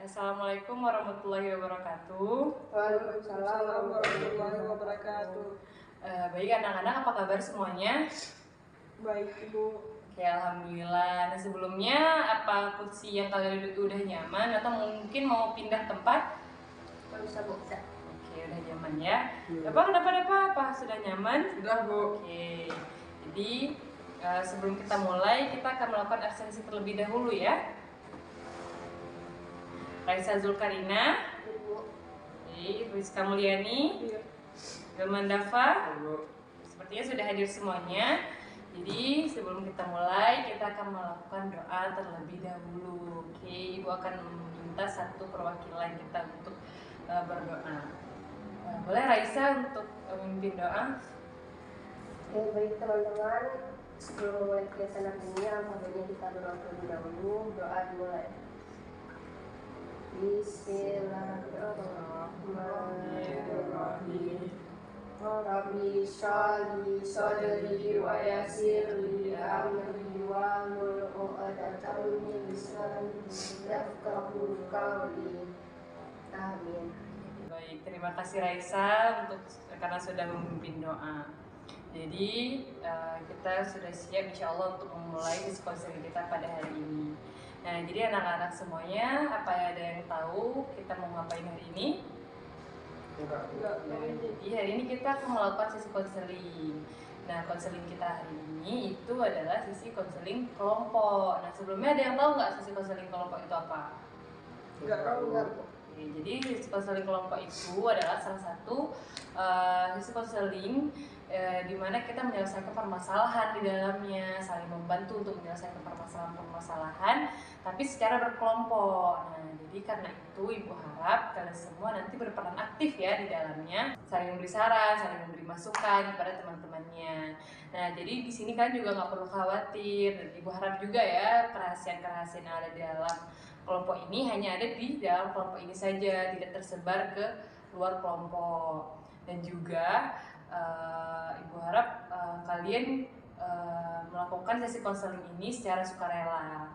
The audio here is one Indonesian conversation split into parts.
Assalamualaikum warahmatullahi wabarakatuh. Waalaikumsalam warahmatullahi wabarakatuh. Baik anak-anak, apa kabar semuanya? Baik Ibu. Oke, alhamdulillah. Nah, sebelumnya apa kursi yang kalian duduk udah nyaman atau mungkin mau pindah tempat? Bisa Bu. Oke, udah nyaman ya. Bapak dapat apa? Sudah nyaman? Sudah Bu. Oke. Jadi sebelum kita mulai, kita akan melakukan absensi terlebih dahulu ya. Raisa Zulkarina, Ibu. Rizka Mulyani, Iya. Gamandafa. Sepertinya sudah hadir semuanya. Jadi sebelum kita mulai, kita akan melakukan doa terlebih dahulu. Oke, Ibu akan meminta satu perwakilan kita untuk berdoa. Boleh Raisa untuk memimpin doa? Oke, baik teman-teman, sebelum memulai kegiatan hari ini, alhamdulillah kita berdoa terlebih dahulu. Doa dimulai. Bismillahirrahmanirrahim. Rabbi shrah li sadri wa yassir li amri wahlul 'uqdatam min lisani yafqahu qawli. Amin. Baik, terima kasih Raisa karena sudah memimpin doa. Jadi kita sudah siap insya Allah untuk memulai diskusi kita pada hari ini. Nah, jadi anak-anak semuanya, apa ada yang tahu kita mau ngapain hari ini? Enggak. Nah, jadi hari ini kita akan melakukan sesi konseling. Nah, konseling kita hari ini itu adalah sesi konseling kelompok. Nah, sebelumnya ada yang tahu nggak sesi konseling kelompok itu apa? Enggak tahu. Oke, jadi sesi konseling kelompok itu adalah salah satu sesi konseling di mana kita menyelesaikan permasalahan di dalamnya, saling membantu untuk menyelesaikan permasalahan, tapi secara berkelompok. Nah, jadi karena itu Ibu harap kalian semua nanti berperan aktif ya di dalamnya, saling memberi saran, saling memberi masukan kepada teman-temannya. Nah, jadi di sini kalian juga nggak perlu khawatir. Dan Ibu harap juga ya kerahasiaan-kerahasiaan yang ada di dalam kelompok ini hanya ada di dalam kelompok ini saja, tidak tersebar ke luar kelompok. Dan juga Ibu harap kalian melakukan sesi konseling ini secara sukarela.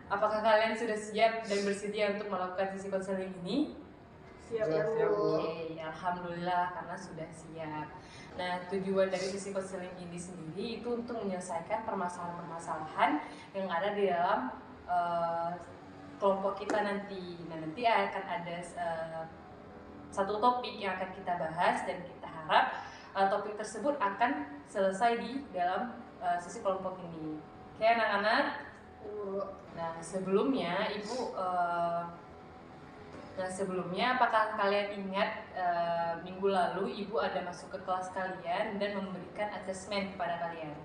Apakah kalian sudah siap dan bersedia untuk melakukan sesi konseling ini? Siap. Oke, alhamdulillah karena sudah siap. Nah, tujuan dari sesi konseling ini sendiri itu untuk menyelesaikan permasalahan-permasalahan yang ada di dalam kelompok kita nanti. Nah, nanti akan ada satu topik yang akan kita bahas dan kita harap topik tersebut akan selesai di dalam sesi kelompok ini. Oke anak-anak. Nah sebelumnya apakah kalian ingat minggu lalu Ibu ada masuk ke kelas kalian dan memberikan asesmen kepada kalian?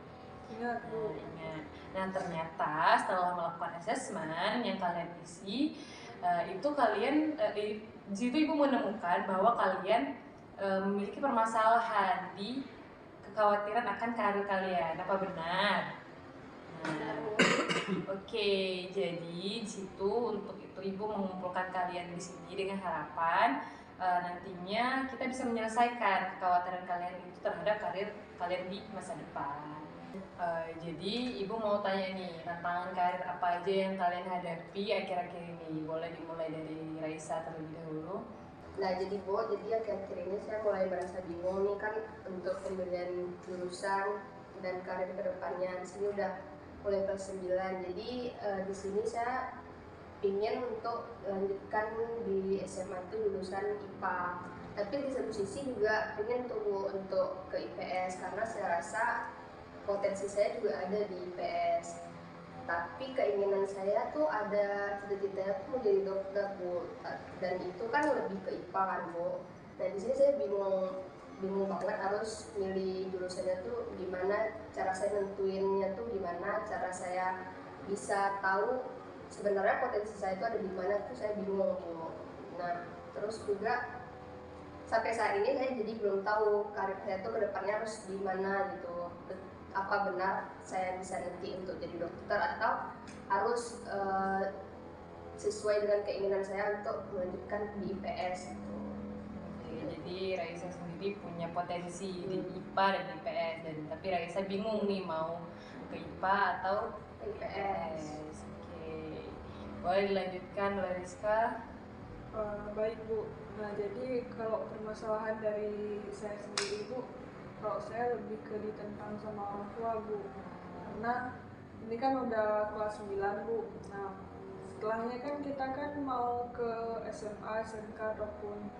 Ingat Bu. Ingat. Nah ternyata setelah melakukan asesmen yang kalian isi itu kalian di situ Ibu menemukan bahwa kalian memiliki permasalahan di kekhawatiran akan karir kalian. Apa benar? Nah, oke, jadi di situ untuk itu Ibu mengumpulkan kalian di sini dengan harapan nantinya kita bisa menyelesaikan kekhawatiran kalian itu terhadap karir kalian di masa depan. Jadi Ibu mau tanya nih, tantangan karir apa aja yang kalian hadapi akhir-akhir ini? Boleh dimulai dari Raisa terlebih dahulu. Nah jadi akhir-akhir ini saya mulai merasa bingung nih kan untuk pemilihan jurusan dan karir kedepannya. Di sini udah mulai kelas 9, jadi di sini saya ingin untuk lanjutkan di SMA itu lulusan IPA. Tapi di satu sisi juga ingin tunggu untuk ke IPS karena saya rasa potensi saya juga ada di IPS. Tapi keinginan saya tuh ada cita-citanya tuh menjadi dokter Bu, dan itu kan lebih ke IPA kan Bu. Nah di sini saya bingung banget harus milih jurusannya tuh gimana, cara saya nentuinnya tuh gimana, cara saya bisa tahu sebenarnya potensi saya itu ada di mana tuh saya bingung Bu. Nah terus juga sampai saat ini saya jadi belum tahu karir saya tuh kedepannya harus gimana gitu. Apa benar saya bisa nanti untuk jadi dokter atau harus sesuai dengan keinginan saya untuk melanjutkan di IPS gitu. Oke, jadi Raisa sendiri punya potensi di IPA dan IPS tapi Raisa bingung nih mau ke IPA atau IPS. Oke. Boleh dilanjutkan oleh Rizka. Baik Bu. Nah jadi kalau permasalahan dari saya sendiri Bu, kalau saya lebih ke ditentang sama orang tua Bu. Karena ini kan udah kelas 9 Bu. Nah setelahnya kan kita kan mau ke SMA, SMK ataupun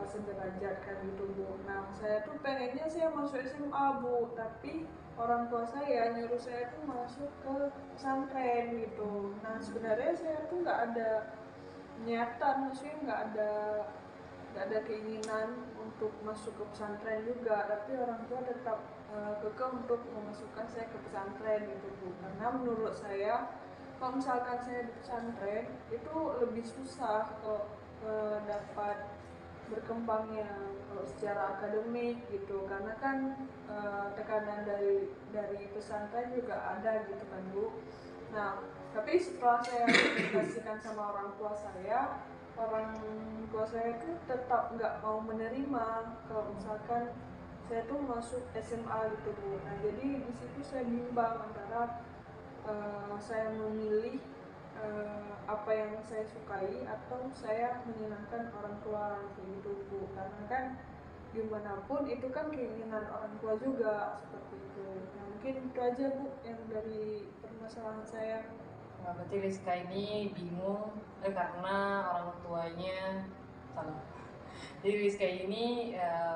sederajat kan gitu Bu. Nah saya tuh pengennya saya masuk SMA Bu, tapi orang tua saya nyuruh saya tuh masuk ke pesantren gitu. Nah sebenarnya saya tuh nggak ada niatan, maksudnya nggak ada keinginan untuk masuk ke pesantren juga, tapi orang tua tetap kekeh untuk memasukkan saya ke pesantren gitu Bu. Karena menurut saya kalau misalkan saya di pesantren itu lebih susah kalau dapat berkembangnya kalau secara akademik gitu, karena kan tekanan dari pesantren juga ada gitu kan Bu. Nah tapi setelah saya komunikasikan sama orang tua saya itu tetap nggak mau menerima kalau misalkan saya tuh masuk SMA gitu Bu. Nah jadi di situ saya bimbang antara saya memilih apa yang saya sukai atau saya menyenangkan orang tua gitu Bu. Karena kan gimana pun itu kan keinginan orang tua juga seperti itu. Nah, mungkin itu aja Bu yang dari permasalahan saya. Nah, berarti Rizka ini bingung karena orang tuanya salah. Jadi Rizka ini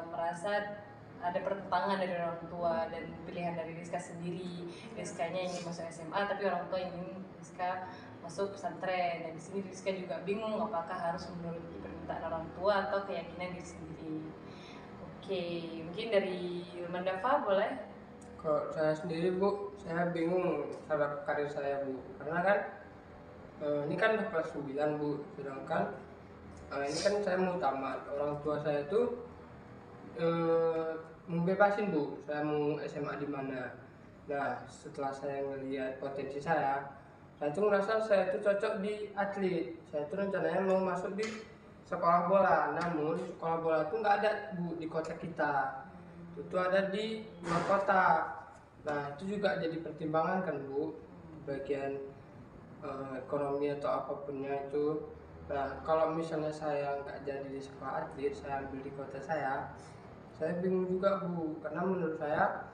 merasa ada pertentangan dari orang tua dan pilihan dari Rizka sendiri. Rizkanya ingin masuk SMA, tapi orang tua ingin Rizka masuk pesantren. Dan di sini Rizka juga bingung apakah harus menuruti permintaan orang tua atau keyakinan diri sendiri. Oke, mungkin dari Mandafa boleh? Kalau saya sendiri Bu, saya bingung cara karir saya Bu, karena kan ini kan udah kelas 9 Bu, sedangkan ini kan saya mau tamat. Orang tua saya tuh membebasin Bu, saya mau SMA di mana. Nah setelah saya ngelihat potensi saya tuh ngerasa saya tuh cocok di atlet. Saya tuh rencananya mau masuk di sekolah bola, namun sekolah bola tuh nggak ada Bu di kota kita, itu ada di luar kota. Nah itu juga jadi pertimbangan kan Bu, bagian ekonomi atau apapunnya itu. Nah kalau misalnya saya nggak jadi di sekolah atlet, saya ambil di kota saya bingung juga Bu, karena menurut saya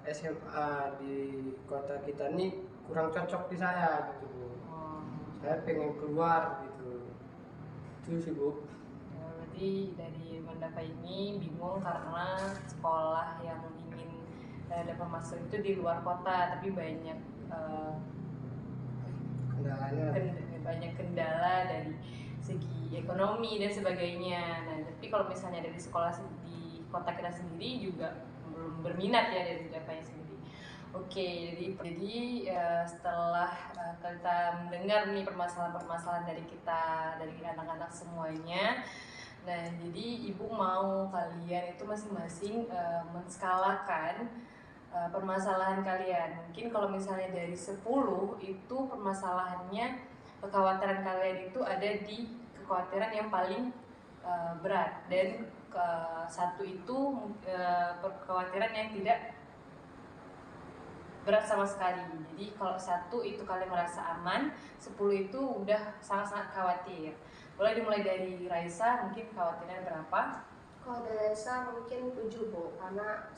SMA di kota kita ini kurang cocok di saya gitu Bu. Saya pengen keluar gitu, itu sih Bu. Berarti dari Mandafa ini bingung karena sekolah yang ingin dapat masuk itu di luar kota, tapi banyak banyak kendala dari segi ekonomi dan sebagainya. Nah, tapi kalau misalnya dari sekolah di kota kita sendiri juga belum berminat ya dari Mandafanya sendiri. Oke, jadi setelah kita mendengar nih permasalahan-permasalahan dari kita, dari anak-anak semuanya, nah jadi ibu mau kalian itu masing-masing menskalakan permasalahan kalian. Mungkin kalau misalnya dari 10 itu permasalahannya, kekhawatiran kalian itu ada di kekhawatiran yang paling berat, dan satu itu kekhawatiran yang tidak berat sama sekali. Jadi kalau satu itu kalian merasa aman, 10 itu udah sangat-sangat khawatir. Boleh dimulai dari Raisa, mungkin khawatirnya berapa? Kalau dari Raisa mungkin 7 Bu, karena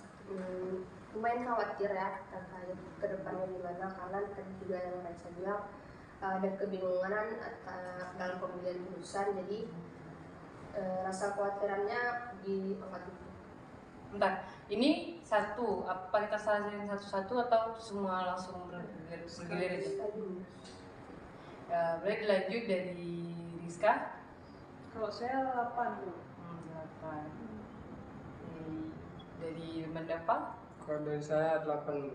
lumayan khawatir ya terkait ke depannya gimana, karena tadi juga yang Raisa bilang ada kebingungan dalam pemilihan jurusan, jadi rasa khawatirannya di angka 7. Bentar, ini satu, apa kita salahin satu-satu atau semua langsung bergilir aja? Boleh dilanjut dari Rizka? Kalau saya 8 Bu. 8. Dari Mandafa? Kalau dari saya 8.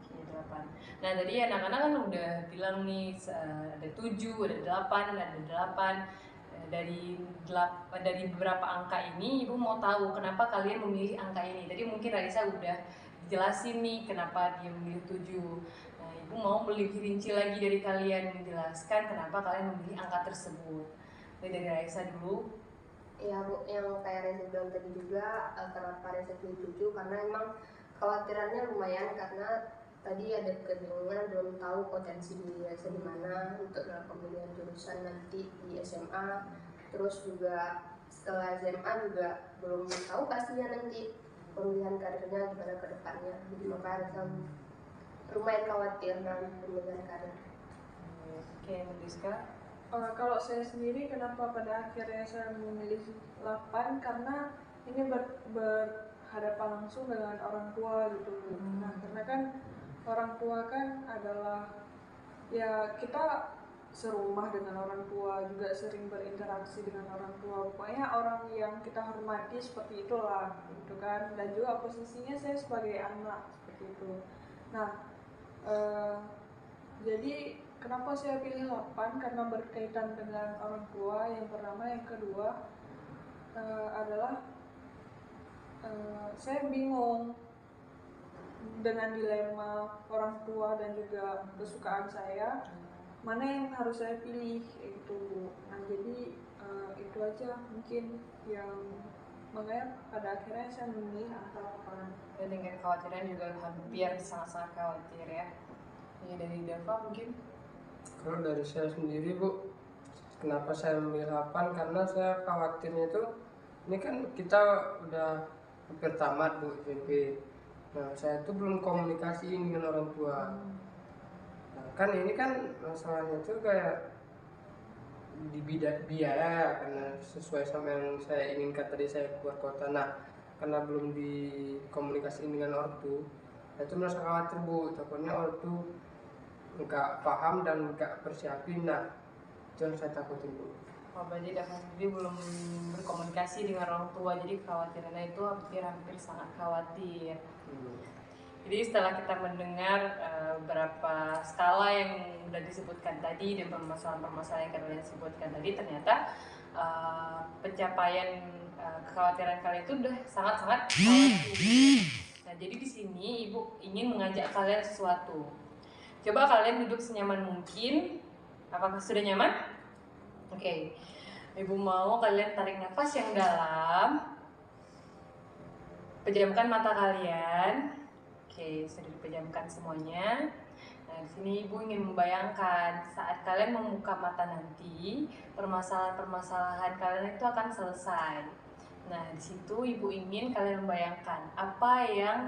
Oke, 8. Nah tadi anak-anak kan udah bilang nih ada 7, ada 8, ada 8. Dari beberapa angka ini ibu mau tahu kenapa kalian memilih angka ini. Tadi mungkin Raisa udah jelasin nih kenapa dia memilih 7. Nah ibu mau lebih rinci lagi dari kalian menjelaskan kenapa kalian memilih angka tersebut. Dari Raisa dulu. Ya Bu, yang kayak Raisa bilang tadi juga, kenapa Raisa pilih 7, karena emang khawatirannya lumayan, karena tadi ada kebingungan, belum tahu potensi diri saya di mana untuk dalam pemilihan jurusan nanti di SMA. Terus juga setelah SMA juga belum tahu pastinya nanti pemilihan karirnya gimana ke depannya. Jadi makanya saya lumayan khawatir dalam pemilihan karir. Oke, Rizka. Kalau saya sendiri, kenapa pada akhirnya saya memilih 8? Karena ini berhadapan langsung dengan orang tua gitu. Nah, karena kan orang tua kan adalah, ya kita serumah dengan orang tua, juga sering berinteraksi dengan orang tua. Pokoknya orang yang kita hormati seperti itulah, gitu kan. Dan juga posisinya saya sebagai anak seperti itu. Nah, jadi kenapa saya pilih 8? Karena berkaitan dengan orang tua yang pertama. Yang kedua adalah saya bingung dengan dilema orang tua dan juga kesukaan saya, mana yang harus saya pilih itu, Bu. Nah, jadi itu aja mungkin yang makanya pada akhirnya saya memilih angka 8. Dan dengan kekhawatiran juga hampir sangat-sangat khawatir ya. Ya, dari Dava mungkin. Kalau dari saya sendiri, Bu, kenapa saya memilih 8? Karena saya khawatirnya itu, ini kan kita udah hampir tamat, Bu, SMP. Nah, saya itu belum komunikasiin dengan orang tua. Nah, kan ini kan masalahnya itu kayak di bidang biaya, karena sesuai sama yang saya inginkan tadi, saya keluar kota. Nah, karena belum dikomunikasiin dengan ortu, saya itu merasa khawatir, Bu. Takutnya ortu nggak paham dan nggak persiapin. Nah, itu yang saya takutin, Bu. Oh, berarti Dava sendiri belum berkomunikasi dengan orang tua, jadi kekhawatirannya itu hampir sangat khawatir. Jadi setelah kita mendengar beberapa skala yang sudah disebutkan tadi dan permasalahan-permasalahan yang kalian sebutkan tadi, ternyata pencapaian kekhawatiran kalian itu udah sangat-sangat khawatir. Nah, jadi di sini Ibu ingin mengajak kalian sesuatu. Coba kalian duduk senyaman mungkin. Apakah sudah nyaman? Oke. Ibu mau kalian tarik nafas yang dalam. Pejamkan mata kalian. Oke, sudah dipejamkan semuanya. Nah, di sini Ibu ingin membayangkan saat kalian membuka mata nanti, permasalahan-permasalahan kalian itu akan selesai. Nah, di situ Ibu ingin kalian membayangkan apa yang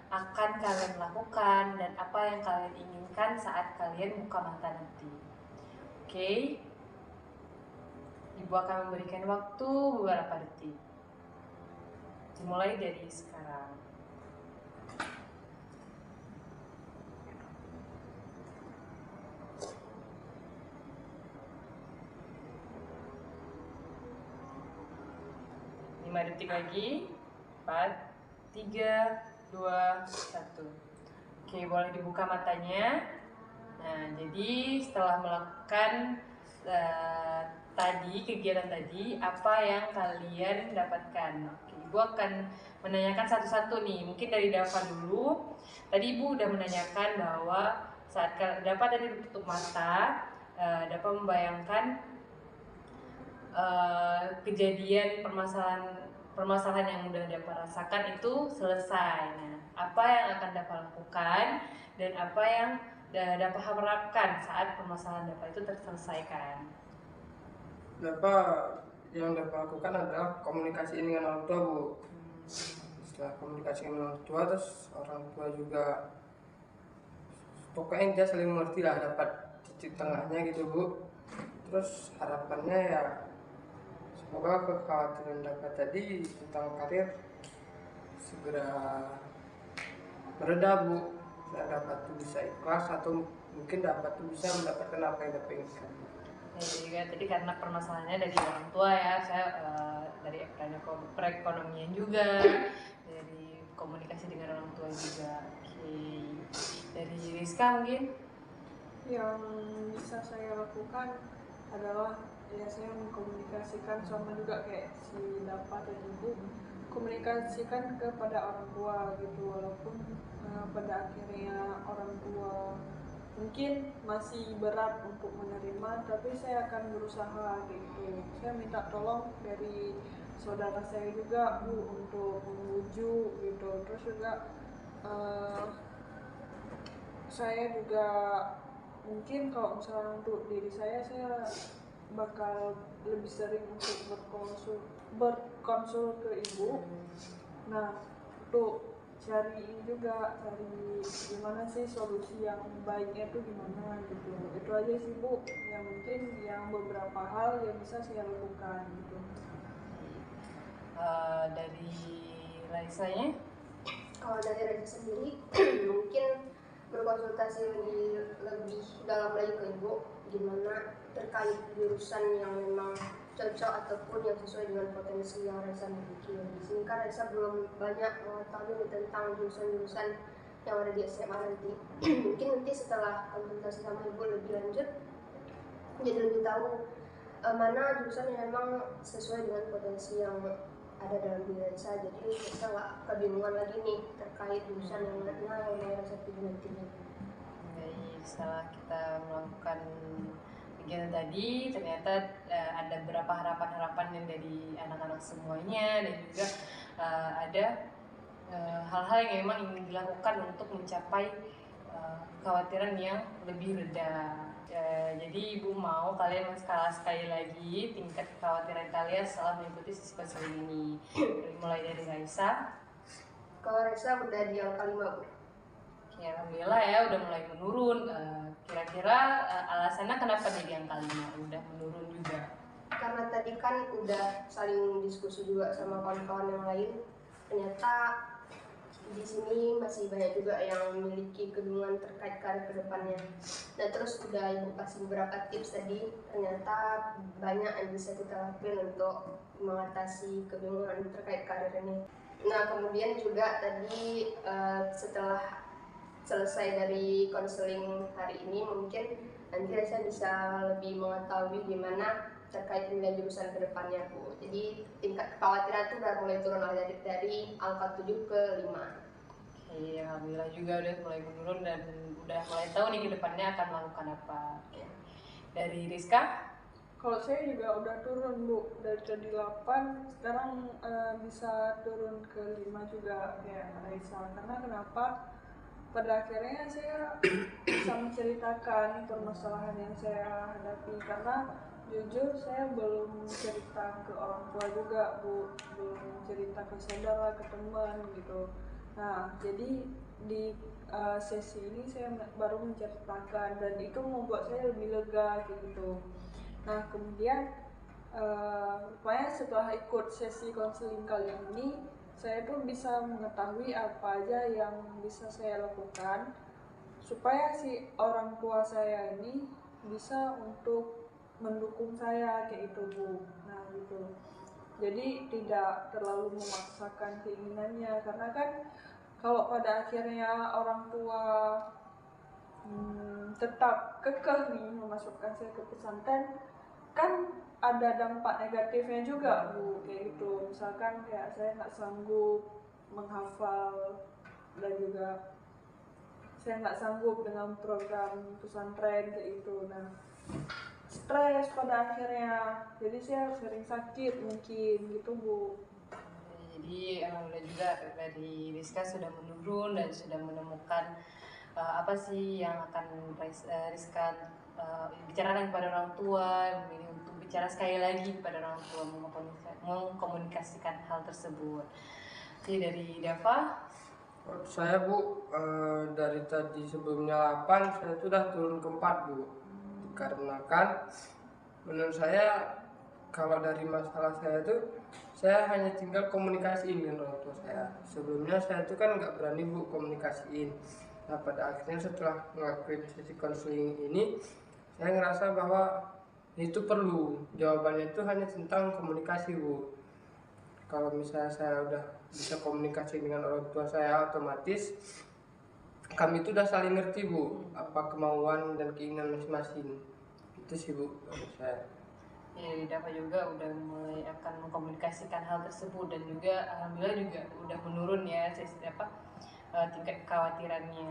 akan kalian lakukan dan apa yang kalian inginkan saat kalian buka mata nanti. Oke. Ibu akan memberikan waktu beberapa detik. Dimulai dari sekarang. Detik lagi. 4, 3, 2, 1. Oke, boleh dibuka matanya. Nah, jadi setelah melakukan kegiatan tadi, apa yang kalian dapatkan? Oke, Ibu akan menanyakan satu-satu nih. Mungkin dari Dava dulu. Tadi Ibu udah menanyakan bahwa saat Dava tadi tutup mata, Dava membayangkan kejadian permasalahan yang udah Dava rasakan itu selesai. Nah, apa yang akan Dava lakukan dan apa yang Dava harapkan saat permasalahan Dava itu terselesaikan? Yang Dava lakukan adalah komunikasi dengan orang tua, Bu. Setelah komunikasi dengan orang tua, terus orang tua juga pokoknya dia saling mengerti lah, dapat titik tengahnya gitu, Bu. Terus harapannya ya semoga kekhawatiran Dava tadi tentang karir segera mereda, Bu. Saya dapat tuh bisa ikhlas atau mungkin dapat tuh bisa mendapatkan apa yang Dava inginkan. Ya, juga tadi karena permasalahannya dari orang tua ya, saya dari perekonomian juga, dari komunikasi dengan orang tua juga. Oke. Dari Rizka mungkin? Yang bisa saya lakukan adalah ya saya mengkomunikasikan sama juga kayak si Dava dan Ibu, komunikasikan kepada orang tua gitu, walaupun pada akhirnya orang tua mungkin masih berat untuk menerima, tapi saya akan berusaha gitu. Saya minta tolong dari saudara saya juga, Bu, untuk membujuk gitu. Terus juga saya juga mungkin kalau misalnya untuk diri saya bakal lebih sering untuk berkonsul ke ibu. Nah, untuk cari ini juga, cari gimana sih solusi yang baiknya itu gimana gitu. Itu aja sih Bu, yang mungkin yang beberapa hal yang bisa saya lakukan gitu. Dari Raisanya? Kalau dari Raisa sendiri mungkin berkonsultasi lebih dalam lagi ke ibu gimana terkait jurusan yang memang cocok ataupun yang sesuai dengan potensi yang Raisa miliki. Di sini kan Raisa belum banyak mengetahui tentang jurusan-jurusan yang ada di SMA nanti. Mungkin nanti setelah konsultasi sama ibu lebih lanjut jadi lebih tahu mana jurusan yang memang sesuai dengan potensi yang ada dalam diri Raisa. Jadi kita nggak kebingungan lagi nih terkait jurusan yang mana yang mau Raisa pilih nantinya. Baik, setelah kita melakukan kegiatan tadi, ternyata ada beberapa harapan-harapan yang dari anak-anak semuanya, dan juga ada hal-hal yang memang ingin dilakukan untuk mencapai kekhawatiran yang lebih reda. Jadi Ibu mau kalian menskala sekali lagi tingkat kekhawatiran kalian setelah mengikuti sesi konseling ini. Mulai dari Raisa. Kalau Raisa udah di angka 5 Bu. Oke, alhamdulillah ya udah mulai menurun. Kira-kira alasannya kenapa di angka 5 udah menurun juga? Karena tadi kan udah saling diskusi juga sama kawan-kawan yang lain. Ternyata di sini masih banyak juga yang memiliki kebingungan terkait karir kedepannya. Nah terus udah ibu kasih beberapa tips tadi, ternyata banyak yang bisa kita lakukan untuk mengatasi kebingungan terkait karir ini. Nah kemudian juga tadi setelah selesai dari konseling hari ini mungkin nanti saya bisa lebih mengetahui gimana terkait dengan jurusan kedepannya Bu. Jadi tingkat kekhawatiran itu udah mulai turun dari angka 7 ke 5. Oke, alhamdulillah juga udah mulai menurun dan udah mulai tahu nih ke depannya akan melakukan apa. Oke. Dari Rizka? Kalau saya juga udah turun Bu, dari tadi 8 sekarang bisa turun ke 5 juga kayak Raisa. Karena kenapa? Pada akhirnya saya bisa menceritakan permasalahan yang saya hadapi, karena jujur saya belum cerita ke orang tua juga Bu, belum cerita ke saudara, ke teman gitu. Nah jadi di sesi ini saya baru menceritakan dan itu membuat saya lebih lega gitu. Nah kemudian rupanya setelah ikut sesi konseling kali ini saya tuh bisa mengetahui apa aja yang bisa saya lakukan supaya si orang tua saya ini bisa untuk mendukung saya kayak itu Bu. Nah gitu. Jadi tidak terlalu memaksakan keinginannya, karena kan kalau pada akhirnya orang tua tetap kekeh nih memasukkan saya ke pesantren, kan ada dampak negatifnya juga Bu, kayak gitu. Misalkan kayak saya nggak sanggup menghafal dan juga saya nggak sanggup dengan program pesantren kayak gitu. Nah stres pada akhirnya, jadi saya sering sakit mungkin gitu Bu. Jadi alhamdulillah juga dari Rizka sudah menurun dan sudah menemukan apa sih yang akan Rizka bicarakan kepada orang tua, memilih untuk bicara sekali lagi kepada orang tua, mengkomunikasikan hal tersebut. Jadi dari Dava? Saya Bu, dari tadi sebelumnya 8 saya sudah turun ke 4 Bu. Dikarenakan menurut saya kalau dari masalah saya tuh saya hanya tinggal komunikasiin dengan orang tua saya. Sebelumnya saya tuh kan nggak berani Bu komunikasiin. Nah pada akhirnya setelah ngelakuin sesi konseling ini saya ngerasa bahwa itu perlu, jawabannya itu hanya tentang komunikasi Bu. Kalau misalnya saya udah bisa komunikasi dengan orang tua saya, otomatis kami itu udah saling ngerti Bu apa kemauan dan keinginan masing-masing. Itu sih Bu menurut saya. Ya, Dava juga udah mulai akan mengkomunikasikan hal tersebut dan juga alhamdulillah juga udah menurun ya tingkat kekhawatirannya.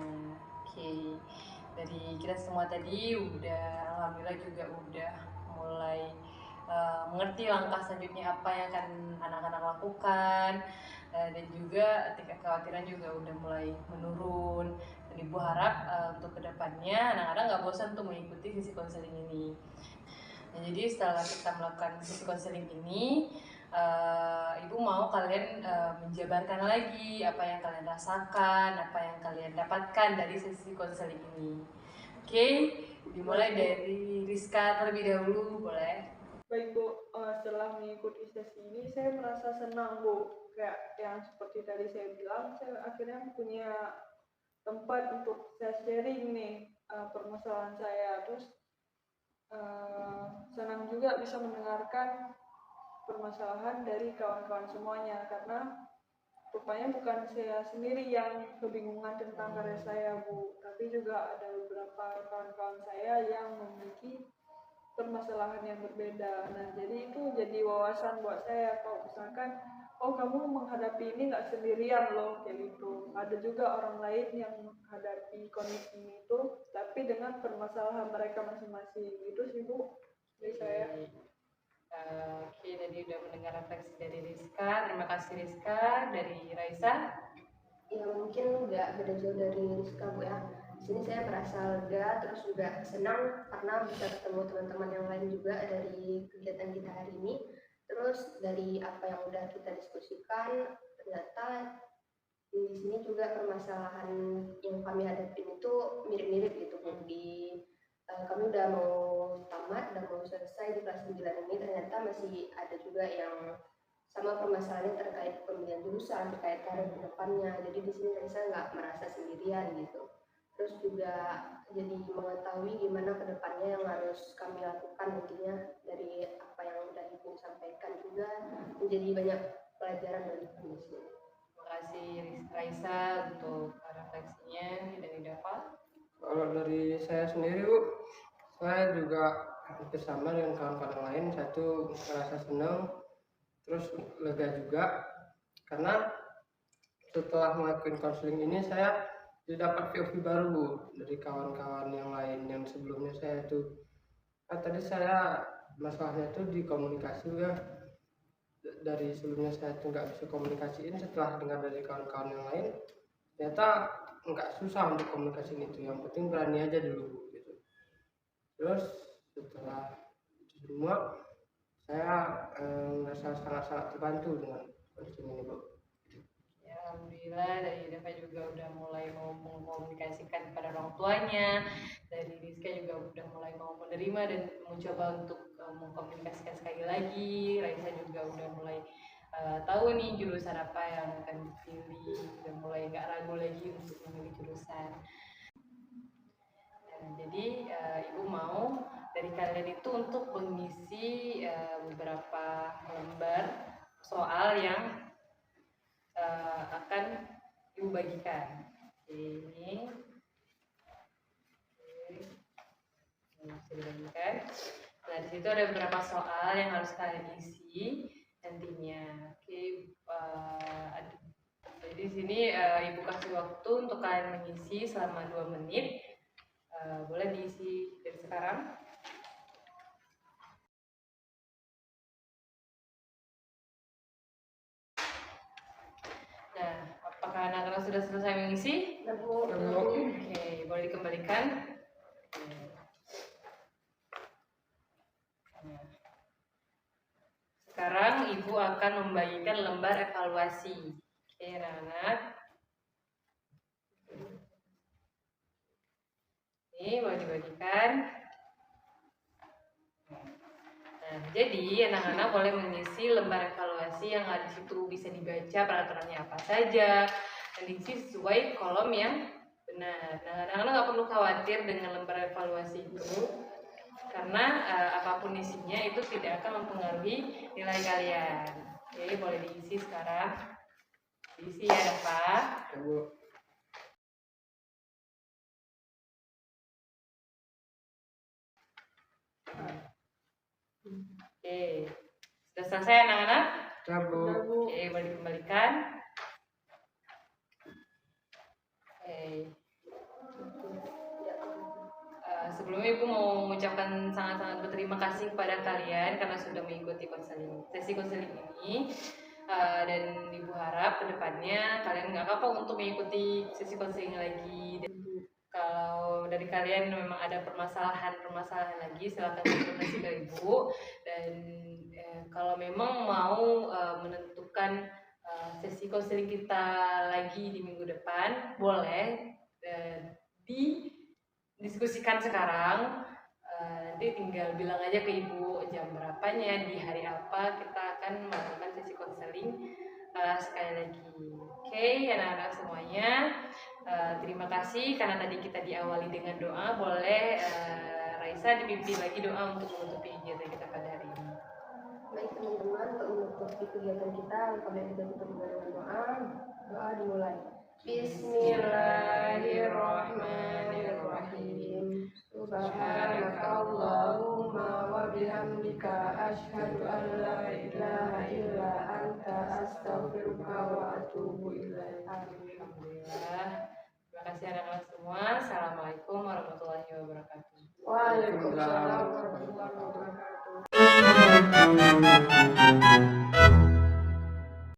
Oke. Dari kita semua tadi udah alhamdulillah juga udah mulai mengerti langkah selanjutnya apa yang akan anak-anak lakukan, dan juga tingkat kekhawatiran juga udah mulai menurun, dan Ibu harap untuk kedepannya anak-anak nggak bosan untuk mengikuti sesi konseling ini. Nah, jadi setelah kita melakukan sesi konseling ini, Ibu mau kalian menjabarkan lagi apa yang kalian rasakan, apa yang kalian dapatkan dari sesi konseling ini. Oke, dimulai dari Rizka terlebih dahulu, boleh? Baik Bu, setelah mengikuti sesi ini saya merasa senang Bu. Kayak yang seperti tadi saya bilang, saya akhirnya punya tempat untuk saya sharing nih permasalahan saya. Terus senang juga bisa mendengarkan permasalahan dari kawan-kawan semuanya, karena rupanya bukan saya sendiri yang kebingungan tentang karya saya Bu, tapi juga ada beberapa kawan-kawan saya yang memiliki permasalahan yang berbeda. Nah, jadi itu jadi wawasan buat saya kalau misalkan, oh kamu menghadapi ini nggak sendirian loh, kayak gitu. Ada juga orang lain yang menghadapi kondisi ini itu, tapi dengan permasalahan mereka masing-masing. Itu sih Bu, dari saya. Oke, tadi udah mendengar refleksi dari Rizka. Terima kasih Rizka. Dari Raisa. Ya mungkin nggak beda jauh dari Rizka Bu ya. Di sini saya merasa lega, terus juga senang karena bisa ketemu teman-teman yang lain juga dari kegiatan kita hari ini. Terus dari apa yang udah kita diskusikan, ternyata di sini juga permasalahan yang kami hadapin itu mirip-mirip gitu Bu. Kami udah mau tamat, udah mau selesai di kelas 9 ini, ternyata masih ada juga yang sama permasalahannya terkait pemilihan jurusan, terkait karir ke depannya. Jadi di sini saya nggak merasa sendirian gitu. Terus juga jadi mengetahui gimana ke depannya yang harus kami lakukan, intinya dari apa yang udah Ibu sampaikan juga menjadi banyak pelajaran dari kami sini. Terima kasih Raisa untuk refleksinya. Dari Dava. Kalau dari saya sendiri Bu, saya juga hampir sama dengan kawan-kawan lain. Saya tuh merasa senang, terus lega juga, karena setelah melakukan konseling ini saya dapat POV baru Bu, dari kawan-kawan yang lain yang sebelumnya saya tuh tadi saya masalahnya tuh di komunikasi ya. Dari sebelumnya saya tuh nggak bisa komunikasiin, setelah dengar dari kawan-kawan yang lain ternyata nggak susah untuk komunikasi itu, yang penting berani aja dulu gitu. Terus setelah itu semua saya merasa sangat-sangat terbantu dengan konseling ini Bu. Ya, alhamdulillah dari Dava juga udah mulai mau mengkomunikasikan kepada orang tuanya. Dari Rizka juga udah mulai mau menerima dan mencoba untuk mengkomunikasikan sekali lagi. Raisa juga udah mulai tahu nih jurusan apa yang akan dipilih, udah mulai nggak ragu lagi untuk memilih jurusan. Jadi Ibu mau dari kalian itu untuk mengisi beberapa lembar soal yang akan Ibu bagikan. Ini bisa dibagikan. Nah, di situ ada beberapa soal yang harus kalian isi nantinya. Oke, jadi di sini Ibu kasih waktu untuk kalian mengisi selama 2 menit. Boleh diisi dari sekarang. Nah, apakah anak-anak sudah selesai mengisi? Oke, boleh dikembalikan. Nah, sekarang Ibu akan membagikan lembar evaluasi. Oke, anak-anak. Ini boleh dibagikan. Nah, jadi anak-anak boleh mengisi lembar evaluasi yang ada di situ, bisa dibaca peraturannya apa saja dan diisi sesuai kolom yang benar. Nah, anak-anak nggak perlu khawatir dengan lembar evaluasi itu, karena apapun isinya itu tidak akan mempengaruhi nilai kalian. Oke, boleh diisi sekarang. Diisi ya, Pak. Oke, sudah selesai anak-anak? Ya Bu. Oke, boleh dikembalikan. Oke. Sebelumnya Ibu mau mengucapkan sangat-sangat berterima kasih kepada kalian karena sudah mengikuti sesi konseling ini. Dan Ibu harap kedepannya kalian nggak apa-apa untuk mengikuti sesi konseling lagi. kalau dari kalian memang ada permasalahan lagi, silakan konsultasi ke ibu. Dan kalau memang mau menentukan sesi konseling kita lagi di minggu depan, boleh didiskusikan sekarang. Nanti tinggal bilang aja ke ibu jam berapanya, di hari apa kita akan melakukan sesi konseling sekali lagi. Oke, anak-anak semuanya, terima kasih karena tadi kita diawali dengan doa. Boleh Raisa dipimpin lagi doa untuk menutupi kegiatan kita pada hari ini. Baik teman-teman, untuk menutupi kegiatan kita, kami kita tutup dengan doa. Doa dimulai. Bismillahirrahmanirrahim. Subhanakallahumma wa bihamdika asyhadu an la ilaha illa anta astaghfiruka wa atubu ilaik. Alhamdulillah. Terima kasih anak-anak semua. Assalamualaikum warahmatullahi wabarakatuh. Waalaikumsalam warahmatullahi wabarakatuh.